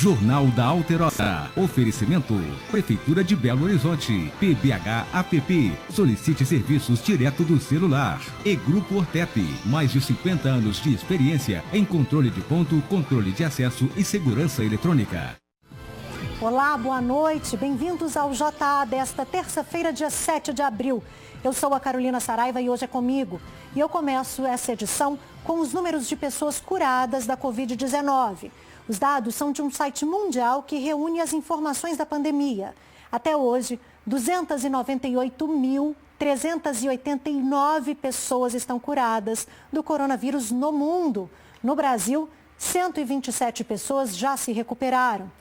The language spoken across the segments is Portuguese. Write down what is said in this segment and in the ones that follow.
Jornal da Alterosa. Oferecimento. Prefeitura de Belo Horizonte. PBH APP. Solicite serviços direto do celular. E Grupo Ortep. Mais de 50 anos de experiência em controle de ponto, controle de acesso e segurança eletrônica. Olá, boa noite. Bem-vindos ao JA desta terça-feira, dia 7 de abril. Eu sou a Carolina Saraiva e hoje é comigo. E eu começo essa edição com os números de pessoas curadas da Covid-19. Os dados são de um site mundial que reúne as informações da pandemia. Até hoje, 298.389 pessoas estão curadas do coronavírus no mundo. No Brasil, 127 pessoas já se recuperaram.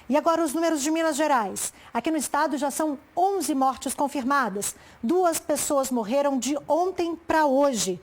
E agora os números de Minas Gerais. Aqui no estado já são 11 mortes confirmadas. 2 pessoas morreram de ontem para hoje.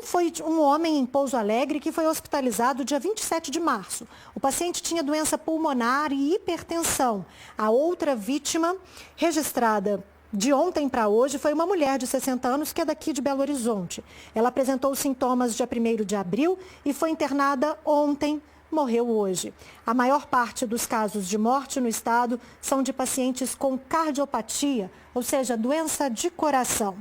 Foi um homem em Pouso Alegre que foi hospitalizado dia 27 de março. O paciente tinha doença pulmonar e hipertensão. A outra vítima registrada de ontem para hoje foi uma mulher de 60 anos que é daqui de Belo Horizonte. Ela apresentou sintomas dia 1º de abril e foi internada ontem. Morreu hoje. A maior parte dos casos de morte no estado são de pacientes com cardiopatia, ou seja, doença de coração.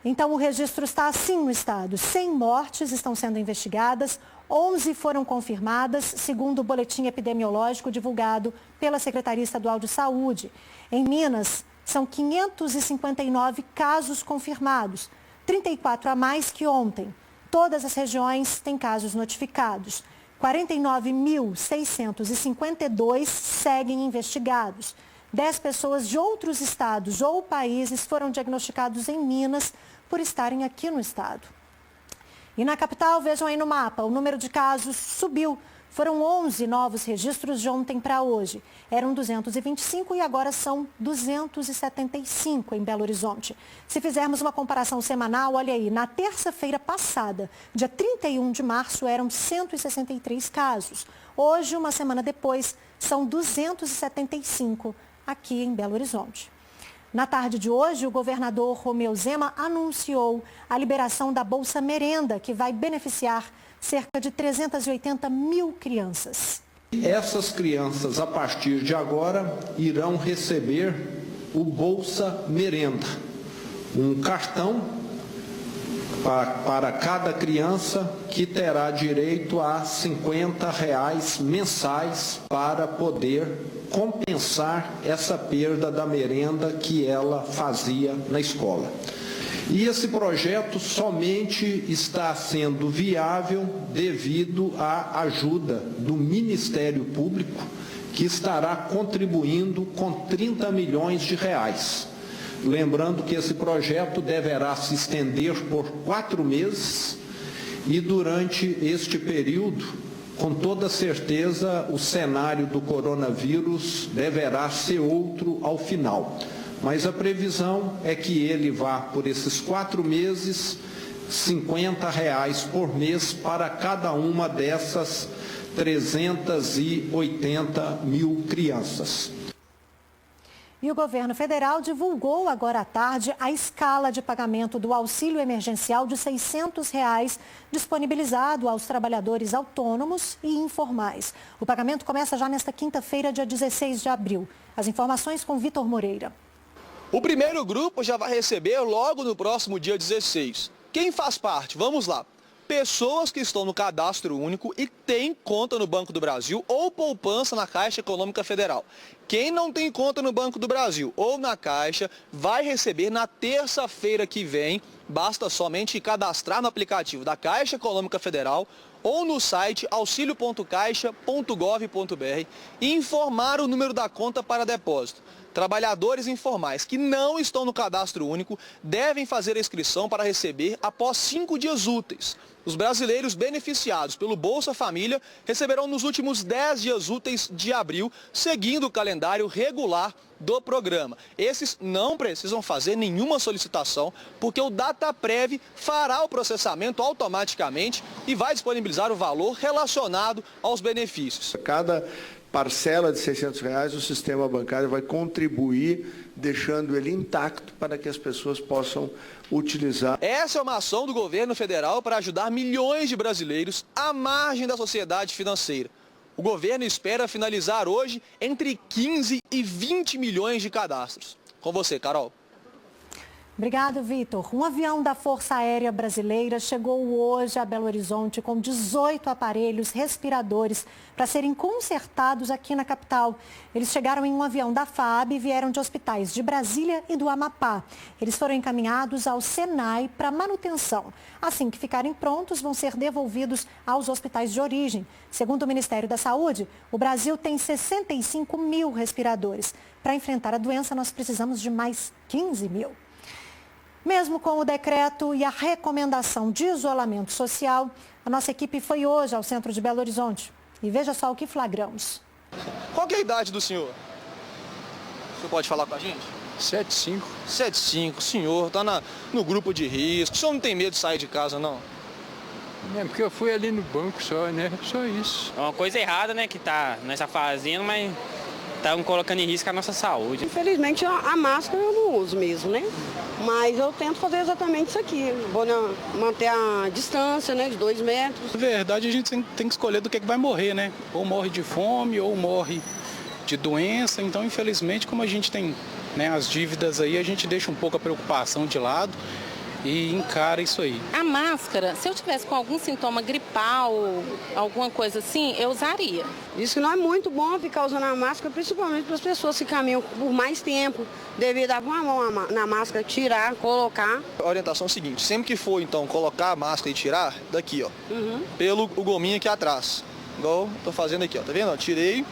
Então, o registro está assim no estado. 100 mortes estão sendo investigadas, 11 foram confirmadas, segundo o boletim epidemiológico divulgado pela Secretaria Estadual de Saúde. Em Minas, são 559 casos confirmados, 34 a mais que ontem. Todas as regiões têm casos notificados. 49.652 seguem investigados. 10 pessoas de outros estados ou países foram diagnosticados em Minas por estarem aqui no estado. E na capital, vejam aí no mapa, o número de casos subiu. Foram 11 novos registros de ontem para hoje. Eram 225 e agora são 275 em Belo Horizonte. Se fizermos uma comparação semanal, olha aí, na terça-feira passada, dia 31 de março, eram 163 casos. Hoje, uma semana depois, são 275 aqui em Belo Horizonte. Na tarde de hoje, o governador Romeu Zema anunciou a liberação da Bolsa Merenda, que vai beneficiar cerca de 380 mil crianças. Essas crianças, a partir de agora, irão receber o Bolsa Merenda, um cartão para cada criança que terá direito a R$ 50 mensais para poder compensar essa perda da merenda que ela fazia na escola. E esse projeto somente está sendo viável devido à ajuda do Ministério Público, que estará contribuindo com 30 milhões de reais. Lembrando que esse projeto deverá se estender por 4 meses e durante este período, com toda certeza, o cenário do coronavírus deverá ser outro ao final. Mas a previsão é que ele vá, por esses 4 meses, R$ 50 por mês para cada uma dessas 380 mil crianças. E o governo federal divulgou agora à tarde a escala de pagamento do auxílio emergencial de R$ 600 disponibilizado aos trabalhadores autônomos e informais. O pagamento começa já nesta quinta-feira, dia 16 de abril. As informações com Vitor Moreira. O primeiro grupo já vai receber logo no próximo dia 16. Quem faz parte? Vamos lá. Pessoas que estão no cadastro único e têm conta no Banco do Brasil ou poupança na Caixa Econômica Federal. Quem não tem conta no Banco do Brasil ou na Caixa vai receber na terça-feira que vem. Basta somente cadastrar no aplicativo da Caixa Econômica Federal ou no site auxilio.caixa.gov.br e informar o número da conta para depósito. Trabalhadores informais que não estão no cadastro único devem fazer a inscrição para receber após 5 dias úteis. Os brasileiros beneficiados pelo Bolsa Família receberão nos últimos 10 dias úteis de abril, seguindo o calendário regular do programa. Esses não precisam fazer nenhuma solicitação, porque o Dataprev fará o processamento automaticamente e vai disponibilizar o valor relacionado aos benefícios. Cada parcela de R$ 600, o sistema bancário vai contribuir, deixando ele intacto para que as pessoas possam utilizar. Essa é uma ação do governo federal para ajudar milhões de brasileiros à margem da sociedade financeira. O governo espera finalizar hoje entre 15 e 20 milhões de cadastros. Com você, Carol. Obrigado, Vitor. Um avião da Força Aérea Brasileira chegou hoje a Belo Horizonte com 18 aparelhos respiradores para serem consertados aqui na capital. Eles chegaram em um avião da FAB e vieram de hospitais de Brasília e do Amapá. Eles foram encaminhados ao Senai para manutenção. Assim que ficarem prontos, vão ser devolvidos aos hospitais de origem. Segundo o Ministério da Saúde, o Brasil tem 65 mil respiradores. Para enfrentar a doença, nós precisamos de mais 15 mil. Mesmo com o decreto e a recomendação de isolamento social, a nossa equipe foi hoje ao centro de Belo Horizonte. E veja só o que flagramos. Qual que é a idade do senhor? O senhor pode falar com a gente? 75. 75, o senhor está no grupo de risco. O senhor não tem medo de sair de casa, não? É porque eu fui ali no banco só, né? Só isso. É uma coisa errada, né, que tá nessa fazendo, mas estão colocando em risco a nossa saúde. Infelizmente a máscara eu não uso mesmo, né? Mas eu tento fazer exatamente isso aqui. Vou manter a distância, né, de 2 metros. Na verdade, a gente tem que escolher do que vai morrer, né? Ou morre de fome, ou morre de doença. Então, infelizmente, como a gente tem, né, as dívidas aí, a gente deixa um pouco a preocupação de lado e encara isso aí. A máscara, se eu tivesse com algum sintoma gripal, alguma coisa assim, eu usaria. Diz que não é muito bom ficar usando a máscara, principalmente para as pessoas que caminham por mais tempo, devido a pôr a mão na máscara, tirar, colocar. A orientação é a seguinte, sempre que for, então, colocar a máscara e tirar, daqui, ó, pelo o gominho aqui atrás. Igual tô fazendo aqui, ó, tá vendo? Ó, tirei,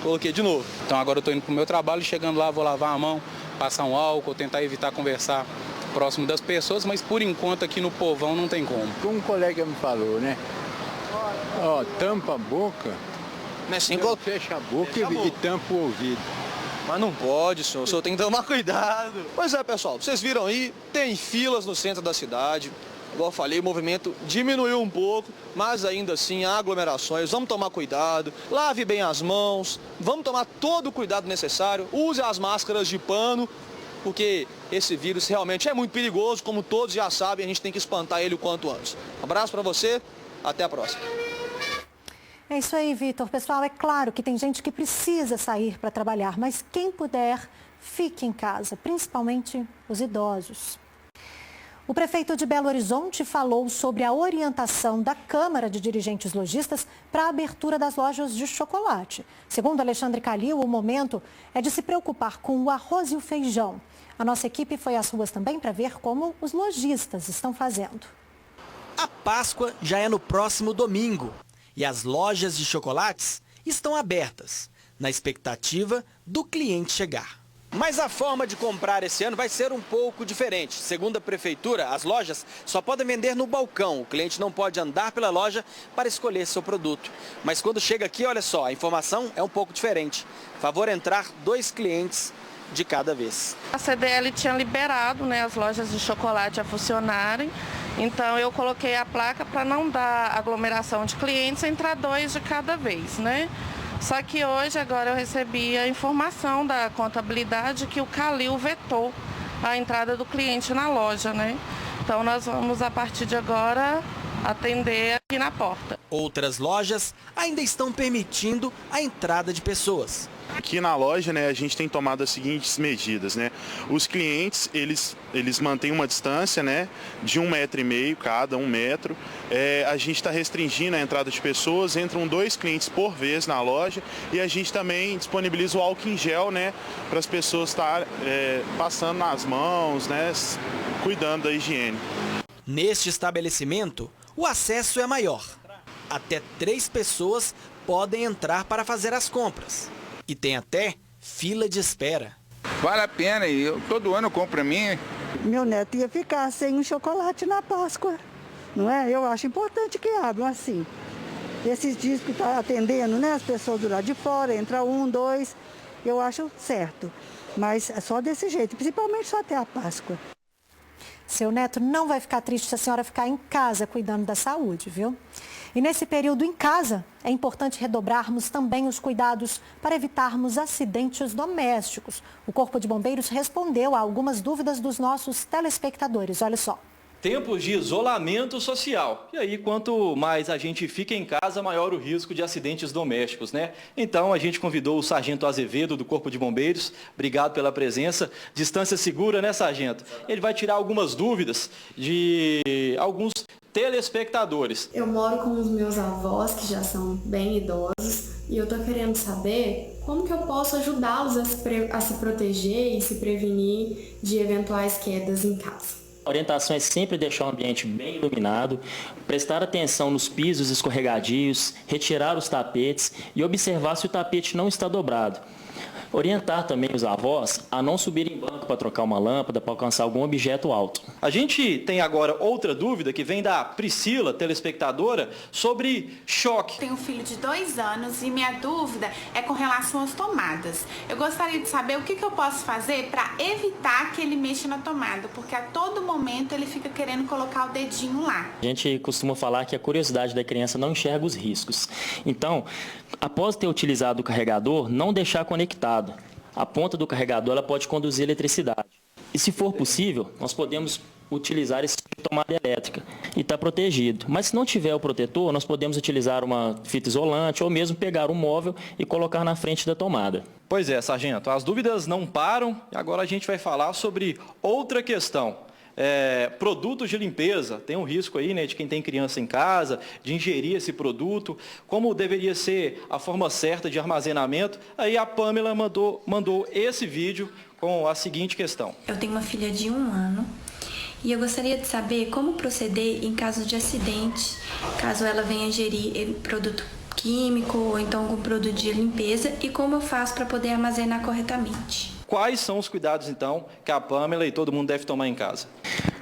coloquei de novo. Então, agora eu tô indo pro meu trabalho, chegando lá, vou lavar a mão, passar um álcool, tentar evitar conversar próximo das pessoas, mas por enquanto aqui no povão não tem como. Como um colega me falou, né? Ó, tampa a boca, Não é assim, fecha a boca e tampa o ouvido. Mas não pode, senhor. O senhor tem que tomar cuidado. Pois é, pessoal. Vocês viram aí, tem filas no centro da cidade. Igual eu falei, o movimento diminuiu um pouco, mas ainda assim há aglomerações. Vamos tomar cuidado, lave bem as mãos, vamos tomar todo o cuidado necessário. Use as máscaras de pano, porque esse vírus realmente é muito perigoso. Como todos já sabem, a gente tem que espantar ele o quanto antes. Um abraço para você, até a próxima. É isso aí, Vitor. Pessoal, é claro que tem gente que precisa sair para trabalhar, mas quem puder, fique em casa, principalmente os idosos. O prefeito de Belo Horizonte falou sobre a orientação da Câmara de Dirigentes Lojistas para a abertura das lojas de chocolate. Segundo Alexandre Calil, o momento é de se preocupar com o arroz e o feijão. A nossa equipe foi às ruas também para ver como os lojistas estão fazendo. A Páscoa já é no próximo domingo e as lojas de chocolates estão abertas, na expectativa do cliente chegar. Mas a forma de comprar esse ano vai ser um pouco diferente. Segundo a prefeitura, as lojas só podem vender no balcão. O cliente não pode andar pela loja para escolher seu produto. Mas quando chega aqui, olha só, a informação é um pouco diferente. Favor entrar 2 clientes de cada vez. A CDL tinha liberado, né, as lojas de chocolate a funcionarem. Então eu coloquei a placa para não dar aglomeração de clientes, entrar 2 de cada vez, né? Só que hoje, agora eu recebi a informação da contabilidade que o Calil vetou a entrada do cliente na loja, né? Então nós vamos, a partir de agora, atender aqui na porta. Outras lojas ainda estão permitindo a entrada de pessoas. Aqui na loja, né, a gente tem tomado as seguintes medidas, né? Os clientes, eles mantêm uma distância, né, de 1,5 metro cada, 1 metro. A gente está restringindo a entrada de pessoas, entram 2 clientes por vez na loja e a gente também disponibiliza o álcool em gel, né, para as pessoas estar passando nas mãos, né, cuidando da higiene. Neste estabelecimento, o acesso é maior. Até 3 pessoas podem entrar para fazer as compras. E tem até fila de espera. Vale a pena, todo ano eu compro para mim. Meu neto ia ficar sem um chocolate na Páscoa, não é? Eu acho importante que abram assim. Esses dias que está atendendo, né, as pessoas do lado de fora, entra 1, 2, eu acho certo. Mas é só desse jeito, principalmente só até a Páscoa. Seu neto não vai ficar triste se a senhora ficar em casa cuidando da saúde, viu? E nesse período em casa, é importante redobrarmos também os cuidados para evitarmos acidentes domésticos. O Corpo de Bombeiros respondeu a algumas dúvidas dos nossos telespectadores. Olha só. tempos de isolamento social. E aí, quanto mais a gente fica em casa, maior o risco de acidentes domésticos, né? Então, a gente convidou o Sargento Azevedo, do Corpo de Bombeiros. Obrigado pela presença. Distância segura, né, Sargento? Ele vai tirar algumas dúvidas de alguns telespectadores. Eu moro com os meus avós, que já são bem idosos, e eu tô querendo saber como que eu posso ajudá-los a se proteger e se prevenir de eventuais quedas em casa. A orientação é sempre deixar o ambiente bem iluminado, prestar atenção nos pisos escorregadios, retirar os tapetes e observar se o tapete não está dobrado. Orientar também os avós a não subir em banco para trocar uma lâmpada, para alcançar algum objeto alto. A gente tem agora outra dúvida que vem da Priscila, telespectadora, sobre choque. Tenho um filho de 2 anos e minha dúvida é com relação às tomadas. Eu gostaria de saber o que eu posso fazer para evitar que ele mexa na tomada, porque a todo momento ele fica querendo colocar o dedinho lá. A gente costuma falar que a curiosidade da criança não enxerga os riscos. Então, após ter utilizado o carregador, não deixar conectado. A ponta do carregador ela pode conduzir eletricidade. E se for possível, nós podemos utilizar esse tipo de tomada elétrica e está protegido. Mas se não tiver o protetor, nós podemos utilizar uma fita isolante ou mesmo pegar um móvel e colocar na frente da tomada. Pois é, Sargento, as dúvidas não param e agora a gente vai falar sobre outra questão. Produtos de limpeza, tem um risco aí, né, de quem tem criança em casa, de ingerir esse produto, como deveria ser a forma certa de armazenamento. Aí a Pamela mandou esse vídeo com a seguinte questão. Eu tenho uma filha de 1 ano e eu gostaria de saber como proceder em caso de acidente, caso ela venha ingerir produto químico ou então algum produto de limpeza e como eu faço para poder armazenar corretamente. Quais são os cuidados, então, que a Pamela e todo mundo deve tomar em casa?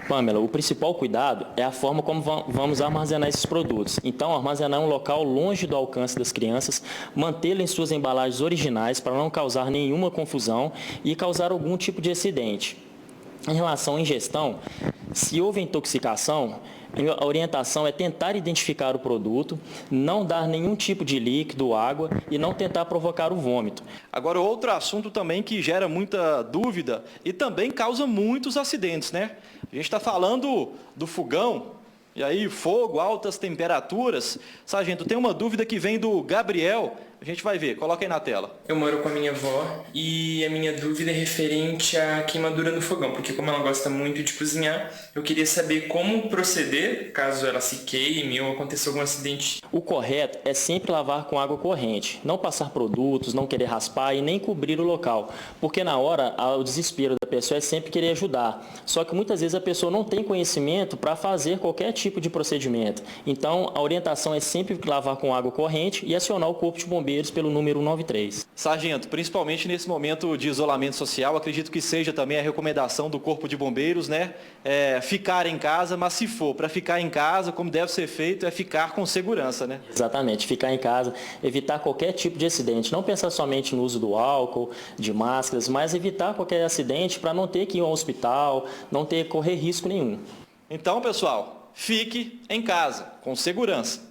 Pamela, o principal cuidado é a forma como vamos armazenar esses produtos. Então, armazenar em um local longe do alcance das crianças, mantê-lo em suas embalagens originais para não causar nenhuma confusão e causar algum tipo de acidente. Em relação à ingestão, se houve intoxicação, a orientação é tentar identificar o produto, não dar nenhum tipo de líquido, água e não tentar provocar o vômito. Agora, outro assunto também que gera muita dúvida e também causa muitos acidentes, né? A gente está falando do fogão, e aí fogo, altas temperaturas. Sargento, tem uma dúvida que vem do Gabriel. A gente vai ver, coloca aí na tela. Eu moro com a minha avó e a minha dúvida é referente à queimadura no fogão, porque como ela gosta muito de cozinhar, eu queria saber como proceder caso ela se queime ou aconteça algum acidente. O correto é sempre lavar com água corrente, não passar produtos, não querer raspar e nem cobrir o local, porque na hora o desespero da pessoa é sempre querer ajudar, só que muitas vezes a pessoa não tem conhecimento para fazer qualquer tipo de procedimento. Então a orientação é sempre lavar com água corrente e acionar o corpo de bombeiros pelo número 193. Sargento, principalmente nesse momento de isolamento social, acredito que seja também a recomendação do Corpo de Bombeiros, né? Ficar em casa, mas se for para ficar em casa, como deve ser feito, é ficar com segurança, né? Exatamente, ficar em casa, evitar qualquer tipo de acidente, não pensar somente no uso do álcool, de máscaras, mas evitar qualquer acidente para não ter que ir ao hospital, não ter correr risco nenhum. Então, pessoal, fique em casa, com segurança.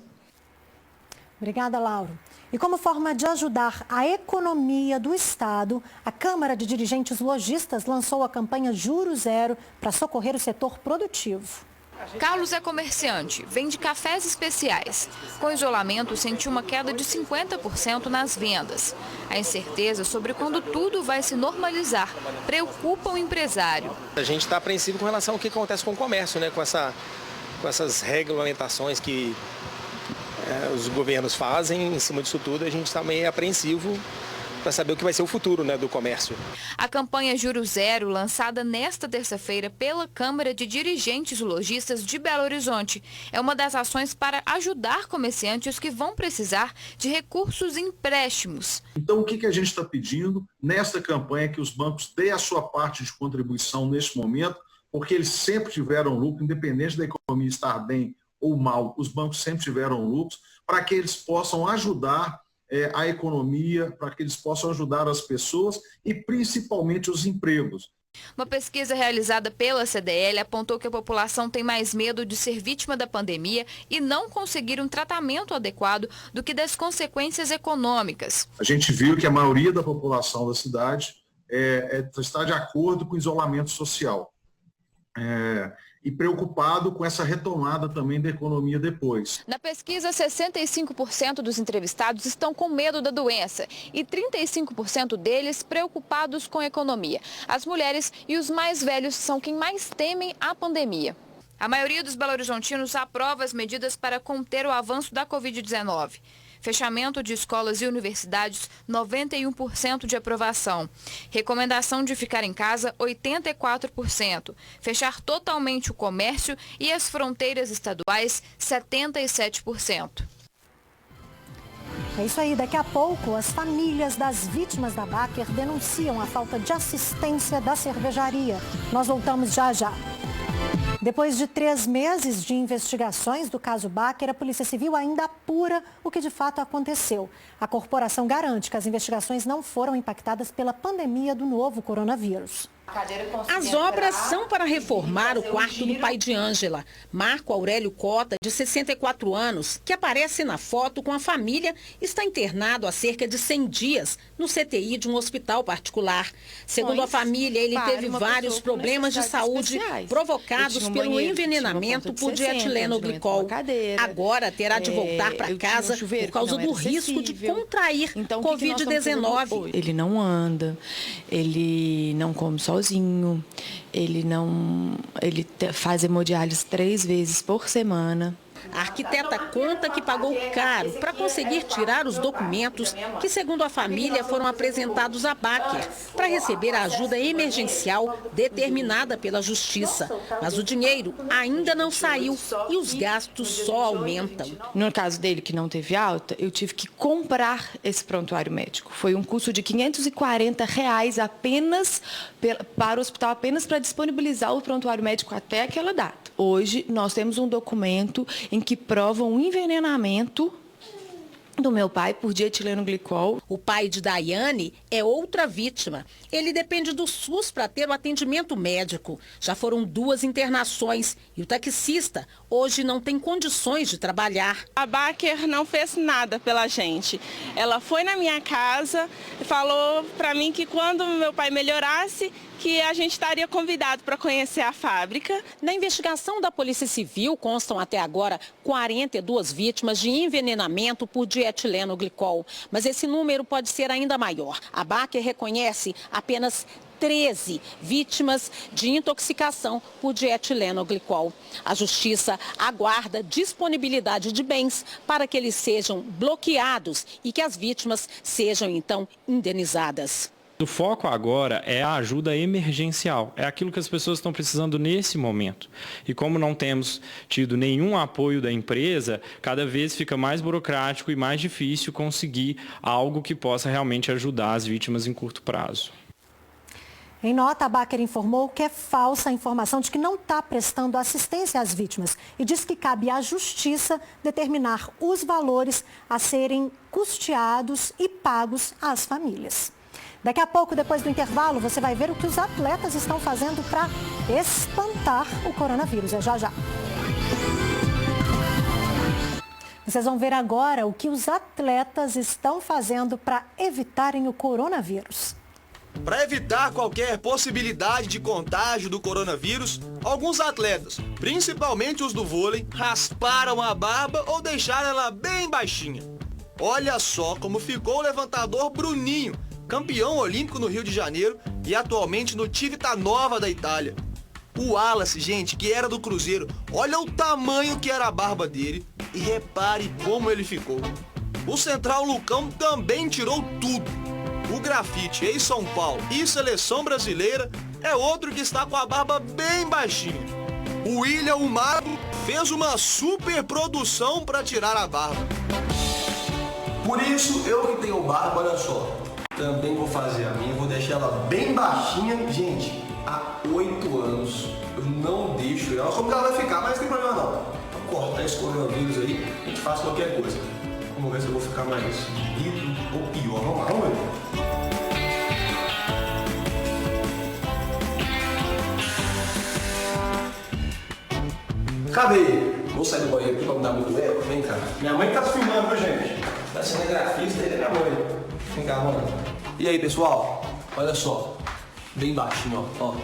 Obrigada, Lauro. E como forma de ajudar a economia do Estado, a Câmara de Dirigentes Lojistas lançou a campanha Juro Zero para socorrer o setor produtivo. Carlos é comerciante, vende cafés especiais. Com isolamento, sentiu uma queda de 50% nas vendas. A incerteza sobre quando tudo vai se normalizar preocupa o empresário. A gente está apreensivo com relação ao que acontece com o comércio, né? Com essas regulamentações que os governos fazem. Em cima disso tudo, a gente está meio apreensivo para saber o que vai ser o futuro, né, do comércio. A campanha Juro Zero, lançada nesta terça-feira pela Câmara de Dirigentes Lojistas de Belo Horizonte, é uma das ações para ajudar comerciantes que vão precisar de recursos e empréstimos. Então, o que a gente está pedindo nesta campanha é que os bancos deem a sua parte de contribuição neste momento, porque eles sempre tiveram lucro, independente da economia estar bem ou mal, os bancos sempre tiveram lucros, para que eles possam ajudar a economia, para que eles possam ajudar as pessoas e principalmente os empregos. Uma pesquisa realizada pela CDL apontou que a população tem mais medo de ser vítima da pandemia e não conseguir um tratamento adequado do que das consequências econômicas. A gente viu que a maioria da população da cidade está de acordo com o isolamento social. e preocupado com essa retomada também da economia depois. Na pesquisa, 65% dos entrevistados estão com medo da doença e 35% deles preocupados com a economia. As mulheres e os mais velhos são quem mais temem a pandemia. A maioria dos belo-horizontinos aprova as medidas para conter o avanço da Covid-19. Fechamento de escolas e universidades, 91% de aprovação. Recomendação de ficar em casa, 84%. Fechar totalmente o comércio e as fronteiras estaduais, 77%. É isso aí, daqui a pouco as famílias das vítimas da Baker denunciam a falta de assistência da cervejaria. Nós voltamos já já. Depois de 3 meses de investigações do caso Baker, a Polícia Civil ainda apura o que de fato aconteceu. A corporação garante que as investigações não foram impactadas pela pandemia do novo coronavírus. As obras são para reformar o quarto do pai de Ângela, Marco Aurélio Cota, de 64 anos, que aparece na foto com a família, está internado há cerca de 100 dias no CTI de um hospital particular. Segundo a família, ele teve vários problemas de saúde provocados pelo envenenamento por dietileno-glicol. Agora terá de voltar para casa por causa do risco de contrair Covid-19. Ele não anda, ele não come sozinho, ele faz hemodiálise 3 vezes por semana. A arquiteta conta que pagou caro para conseguir tirar os documentos que, segundo a família, foram apresentados à Baker para receber a ajuda emergencial determinada pela Justiça. Mas o dinheiro ainda não saiu e os gastos só aumentam. No caso dele, que não teve alta, eu tive que comprar esse prontuário médico. Foi um custo de R$ 540 apenas para o hospital, apenas para disponibilizar o prontuário médico até aquela data. Hoje, nós temos um documento em que prova um envenenamento do meu pai por dietileno-glicol. O pai de Daiane é outra vítima. Ele depende do SUS para ter o atendimento médico. Já foram 2 internações e o taxista hoje não tem condições de trabalhar. A Baker não fez nada pela gente. Ela foi na minha casa e falou para mim que quando meu pai melhorasse, que a gente estaria convidado para conhecer a fábrica. Na investigação da Polícia Civil, constam até agora 42 vítimas de envenenamento por dietileno-glicol. Mas esse número pode ser ainda maior. A Baker reconhece apenas 13 vítimas de intoxicação por dietileno-glicol. A Justiça aguarda disponibilidade de bens para que eles sejam bloqueados e que as vítimas sejam, então, indenizadas. O foco agora é a ajuda emergencial, é aquilo que as pessoas estão precisando nesse momento. E como não temos tido nenhum apoio da empresa, cada vez fica mais burocrático e mais difícil conseguir algo que possa realmente ajudar as vítimas em curto prazo. Em nota, a Baker informou que é falsa a informação de que não está prestando assistência às vítimas e diz que cabe à Justiça determinar os valores a serem custeados e pagos às famílias. Daqui a pouco, depois do intervalo, você vai ver o que os atletas estão fazendo para espantar o coronavírus. É já já. Vocês vão ver agora o que os atletas estão fazendo para evitarem o coronavírus. Para evitar qualquer possibilidade de contágio do coronavírus, alguns atletas, principalmente os do vôlei, rasparam a barba ou deixaram ela bem baixinha. Olha só como ficou o levantador Bruninho, campeão olímpico no Rio de Janeiro e atualmente no Civitanova da Itália. O Wallace, gente, que era do Cruzeiro, olha o tamanho que era a barba dele e repare como ele ficou. O central Lucão também tirou tudo. O grafite ex-São Paulo e seleção brasileira é outro que está com a barba bem baixinha. O William, o Mago, fez uma super produção para tirar a barba. Por isso, eu que tenho barba, olha só, também vou fazer a minha, vou deixar ela bem baixinha. Gente, há 8 anos eu não deixo ela, como que ela vai ficar, mas não tem problema não. Vou cortar esse coronavírus aí, a gente faz qualquer coisa. Vamos ver se eu vou ficar mais bonito ou pior. Vamos lá, vamos ver. Cadê? Vou sair do banheiro aqui pra me dar muito eco. Vem cá. Minha mãe tá se filmando, viu, gente? Tá cinegrafista, ele é minha mãe. Vem cá, mano. E aí, pessoal? Olha só. Bem baixinho, ó.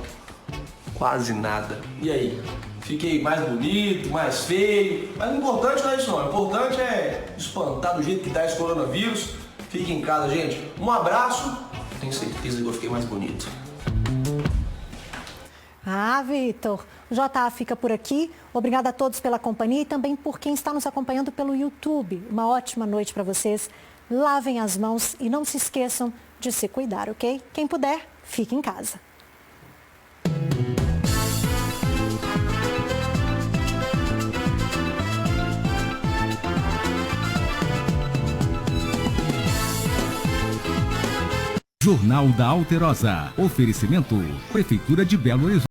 Quase nada. E aí? fiquei mais bonito, mais feio. Mas o importante não é isso não, o importante é espantar do jeito que tá esse coronavírus. Fique em casa, gente. Um abraço. Tenho certeza que eu fiquei mais bonito. Ah, Vitor, o JA fica por aqui. Obrigada a todos pela companhia e também por quem está nos acompanhando pelo YouTube. Uma ótima noite para vocês. Lavem as mãos e não se esqueçam de se cuidar, ok? Quem puder, fique em casa. Jornal da Alterosa. Oferecimento: Prefeitura de Belo Horizonte.